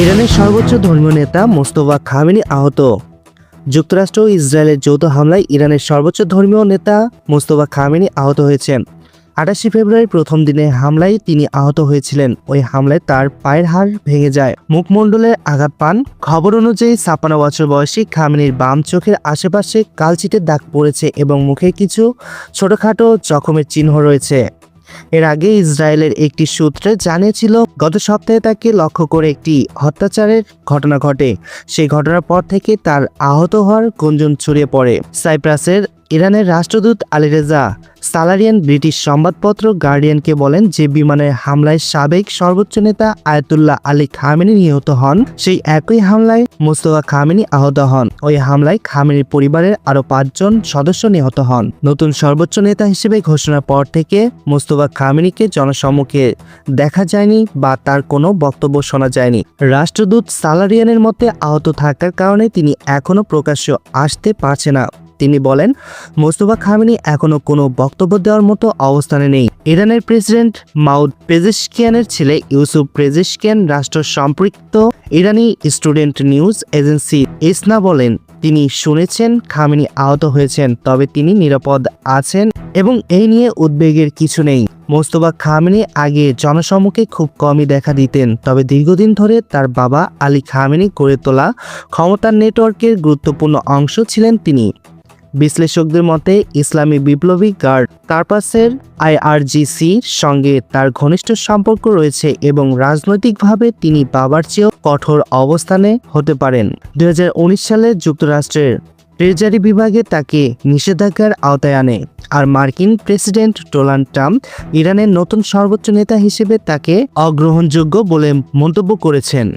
ইরানের সর্বোচ্চ ধর্মীয় নেতা মোস্তফা খামেনি আহত। যুক্তরাষ্ট্র ও ইসরায়েলের যৌথ হামলায় ইরানের সর্বোচ্চ ধর্মীয় নেতা মোস্তফা খামেনি আহত হয়েছেন। 28 ফেব্রুয়ারি প্রথম দিনে হামলায় তিনি আহত হয়েছিলেন। ওই হামলায় তার পায়ের হাড় ভেঙে যায়, মুখমণ্ডলে আঘাত পান। খবর অনুযায়ী 56 বছর বয়সী খামেনির বাম চোখের আশেপাশে কালচিটে দাগ পড়েছে এবং মুখে কিছু ছোটখাটো জখমের চিহ্ন রয়েছে। এর আগে ইসরায়েলের একটি সূত্রে জানিয়েছিল গত সপ্তাহে তাকে লক্ষ্য করে একটি হত্যাচারের ঘটনা ঘটে। সেই ঘটনার পর থেকে তার আহত হওয়ার গুঞ্জন ছড়িয়ে পড়ে। সাইপ্রাসের ইরানের রাষ্ট্রদূত আলীরেজা সালারিয়ান ব্রিটিশ সংবাদপত্র গার্ডিয়ানকে বলেন যে বিমানের হামলায় সাবেক সর্বোচ্চ নেতা আয়াতুল্লাহ আলী খামেনি নিহত হন, সেই একই হামলায় মোস্তফা খামেনি আহত হন। ওই হামলায় খামেনির পরিবারের আরও 5 জন সদস্য নিহত হন। নতুন সর্বোচ্চ নেতা হিসেবে ঘোষণার পর থেকে মোস্তফা খামেনিকে জনসম্মুখে দেখা যায়নি বা তার কোনো বক্তব্য শোনা যায়নি। রাষ্ট্রদূত সালারিয়ানের মতে আহত থাকার কারণে তিনি এখনও প্রকাশ্য আসতে পারছে না। তিনি বলেন, মোস্তফা খামেনি এখনও কোনো বক্তব্য দেওয়ার মতো অবস্থানে নেই। ইরানের প্রেসিডেন্ট মাউদ পেজেশকিয়ানের ছেলে ইউসুফ পেজেশকিয়ান রাষ্ট্র সম্পৃক্ত ইরানি স্টুডেন্ট নিউজ এজেন্সি ইসনা বলেন, তিনি শুনেছেন খামেনি আহত হয়েছেন, তবে তিনি নিরাপদ আছেন এবং এই নিয়ে উদ্বেগের কিছু নেই। মোস্তফা খামেনি আগে জনসম্মুখে খুব কমই দেখা দিতেন, তবে দীর্ঘদিন ধরে তার বাবা আলী খামেনি গড়ে তোলা ক্ষমতার নেটওয়ার্কের গুরুত্বপূর্ণ অংশ ছিলেন তিনি। বিশ্লেষকদের মতে ইসলামী বিপ্লবী গার্ড কার্পাসের আইআরজিসির সঙ্গে তার ঘনিষ্ঠ সম্পর্ক রয়েছে এবং রাজনৈতিকভাবে তিনি বাবার চেয়েও কঠোর অবস্থানে হতে পারেন। 2019 সালে যুক্তরাষ্ট্রের ট্রেজারি বিভাগে তাকে নিষেধাজ্ঞার আওতায় আনে, আর মার্কিন প্রেসিডেন্ট ডোনাল্ড ট্রাম্প ইরানের নতুন সর্বোচ্চ নেতা হিসেবে তাকে অগ্রহণযোগ্য বলে মন্তব্য করেছেন।